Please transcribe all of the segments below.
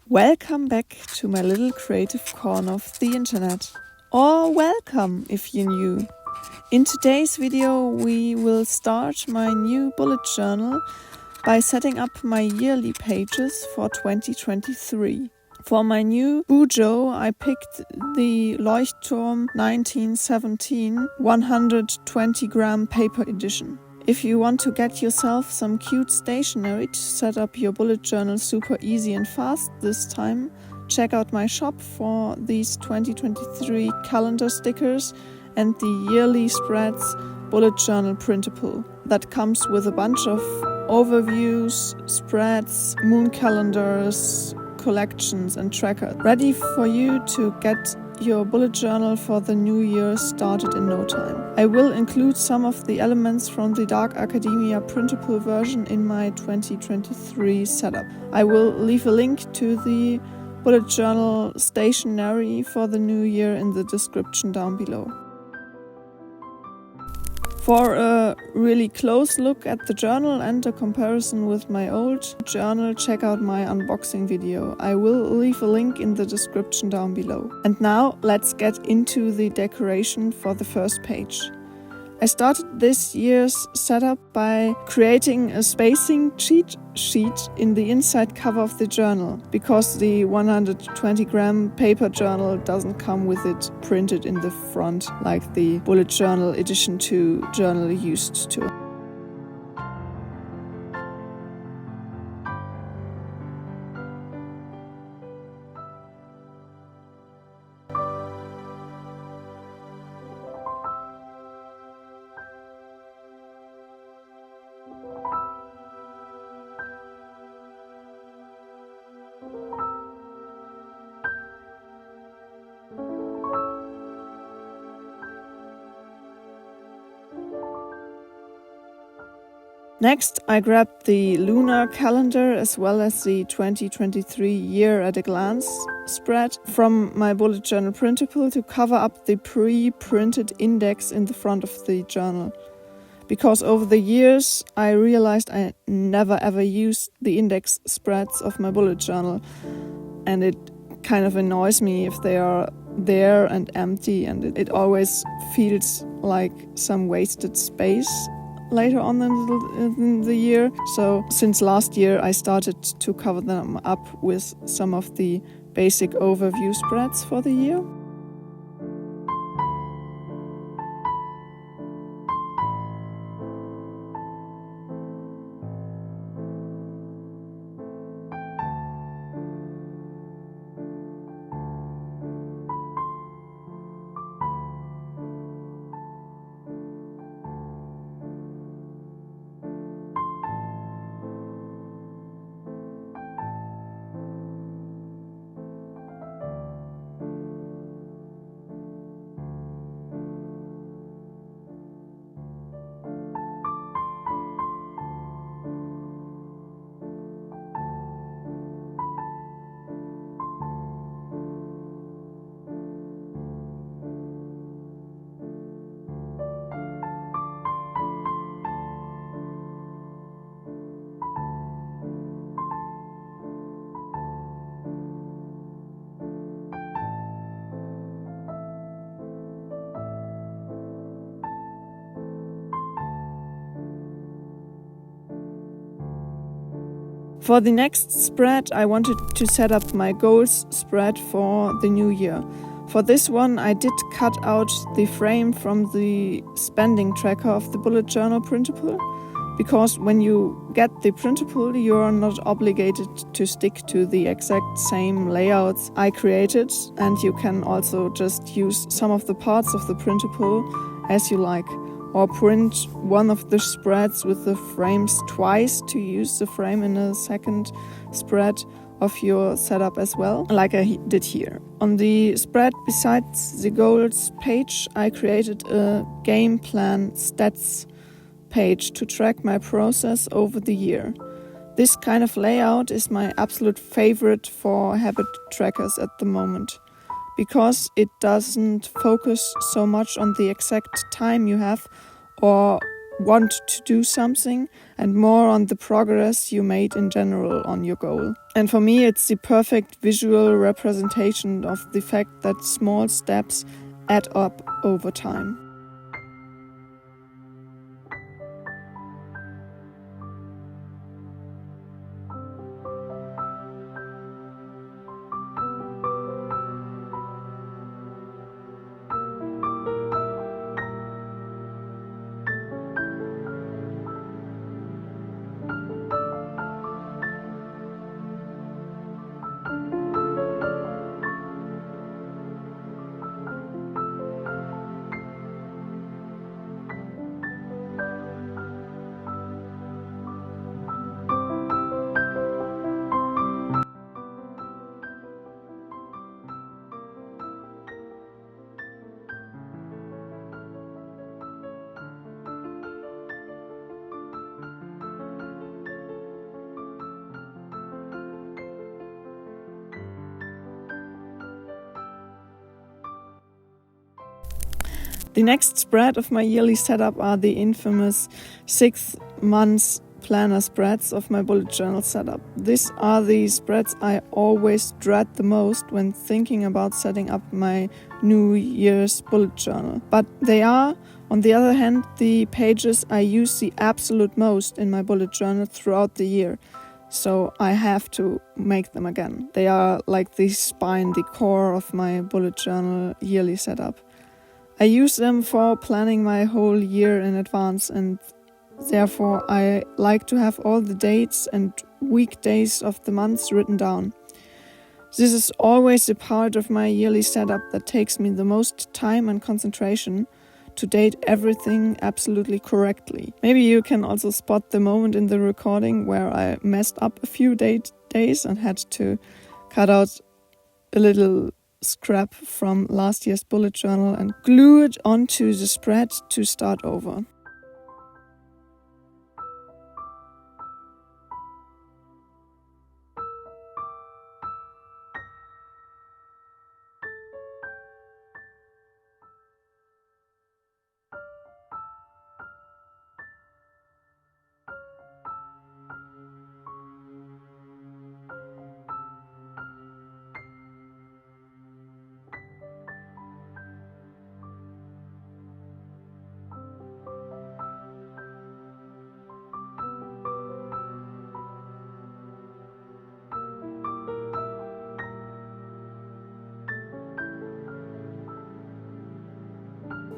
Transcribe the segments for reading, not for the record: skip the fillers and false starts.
Welcome back to my little creative corner of the internet. Or welcome if you're new. In today's video we will start my new bullet journal by setting up my yearly pages for 2023. For my new Bujo I picked the Leuchtturm 1917 120 gram paper edition. If you want to get yourself some cute stationery to set up your bullet journal super easy and fast this time, check out my shop for these 2023 calendar stickers and the yearly spreads Bullet Journal Printable. That comes with a bunch of overviews, spreads, moon calendars, collections and trackers, ready for you to get your bullet journal for the new year started in no time. I will include some of the elements from the Dark Academia printable version in my 2023 setup. I will leave a link to the bullet journal stationery for the new year in the description down below. For a really close look at the journal and a comparison with my old journal, check out my unboxing video. I will leave a link in the description down below. And now let's get into the decoration for the first page. I started this year's setup by creating a spacing cheat sheet in the inside cover of the journal, because the 120 gram paper journal doesn't come with it printed in the front like the Bullet Journal Edition 2 journal used to. Next, I grabbed the Lunar calendar as well as the 2023 Year at a Glance spread from my Bullet Journal Printable to cover up the pre-printed index in the front of the journal. Because over the years I realized I never ever used the index spreads of my bullet journal, and it kind of annoys me if they are there and empty, and it always feels like some wasted space later on in the year. So since last year I started to cover them up with some of the basic overview spreads for the year. For the next spread, I wanted to set up my goals spread for the new year. For this one, I did cut out the frame from the spending tracker of the Bullet Journal Printable, because when you get the printable, you are not obligated to stick to the exact same layouts I created, and you can also just use some of the parts of the printable as you like, or print one of the spreads with the frames twice to use the frame in a second spread of your setup as well, like I did here. On the spread besides the goals page, I created a game plan stats page to track my process over the year. This kind of layout is my absolute favorite for habit trackers at the moment, because it doesn't focus so much on the exact time you have or want to do something and more on the progress you made in general on your goal. And for me, it's the perfect visual representation of the fact that small steps add up over time. The next spread of my yearly setup are the infamous 6 months planner spreads of my bullet journal setup. These are the spreads I always dread the most when thinking about setting up my New Year's bullet journal. But they are, on the other hand, the pages I use the absolute most in my bullet journal throughout the year. So I have to make them again. They are like the spine, the core of my bullet journal yearly setup. I use them for planning my whole year in advance, and therefore I like to have all the dates and weekdays of the months written down. This is always a part of my yearly setup that takes me the most time and concentration to date everything absolutely correctly. Maybe you can also spot the moment in the recording where I messed up a few days and had to cut out a little scrap from last year's bullet journal and glue it onto the spread to start over.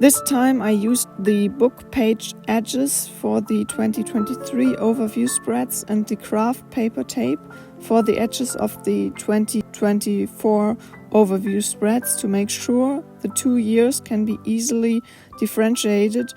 This time I used the book page edges for the 2023 overview spreads and the craft paper tape for the edges of the 2024 overview spreads to make sure the 2 years can be easily differentiated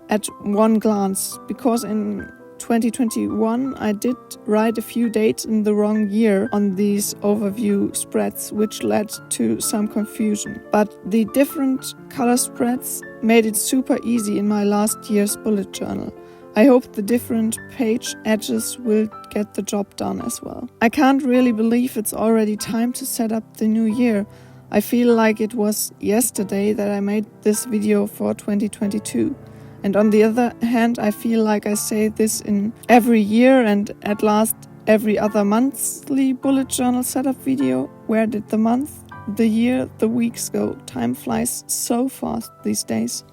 at one glance, because in 2021 I did write a few dates in the wrong year on these overview spreads, which led to some confusion. But the different color spreads made it super easy in my last year's bullet journal. I hope the different page edges will get the job done as well. I can't really believe it's already time to set up the new year. I feel like it was yesterday that I made this video for 2022. And on the other hand, I feel like I say this in every year and at last every other monthly bullet journal setup video. Where did the month, the year, the weeks go? Time flies so fast these days.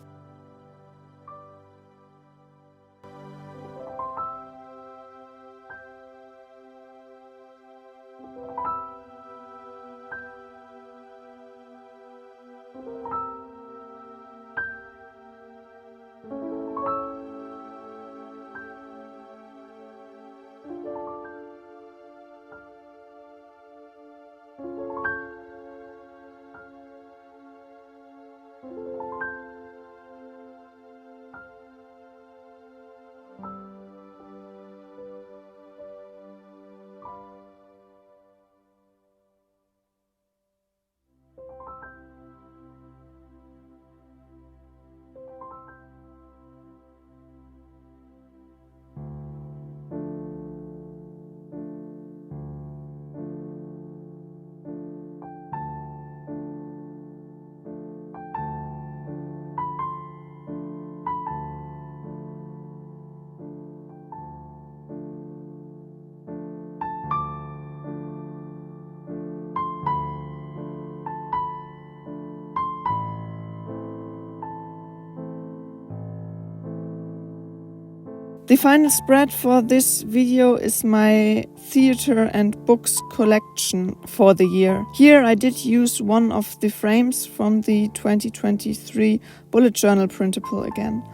The final spread for this video is my theater and books collection for the year. Here I did use one of the frames from the 2023 Bullet Journal Printable again.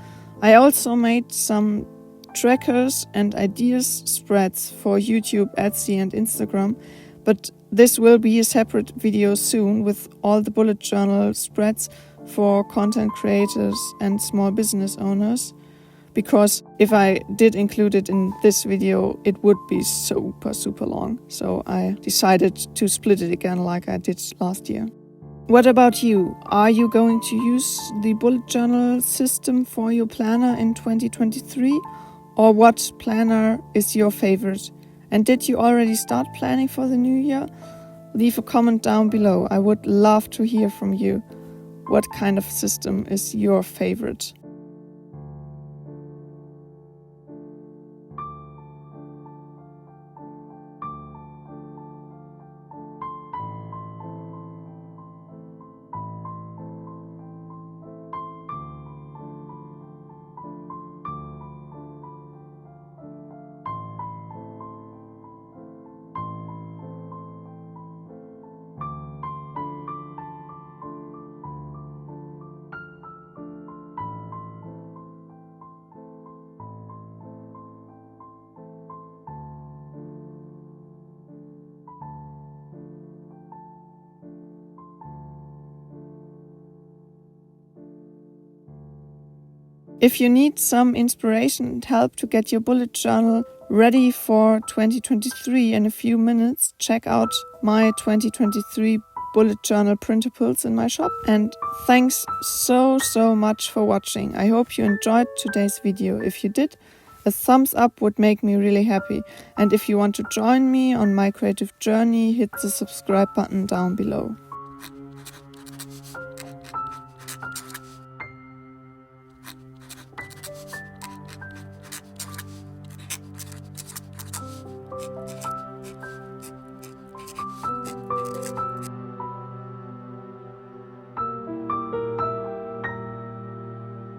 I also made some trackers and ideas spreads for YouTube, Etsy and Instagram, but this will be a separate video soon with all the bullet journal spreads for content creators and small business owners. Because if I did include it in this video, it would be super long. So I decided to split it again like I did last year. What about you? Are you going to use the bullet journal system for your planner in 2023? Or what planner is your favorite? And did you already start planning for the new year? Leave a comment down below. I would love to hear from you. What kind of system is your favorite? If you need some inspiration and help to get your bullet journal ready for 2023 in a few minutes, check out my 2023 bullet journal printables in my shop. And thanks so much for watching. I hope you enjoyed today's video. If you did, a thumbs up would make me really happy. And if you want to join me on my creative journey, hit the subscribe button down below.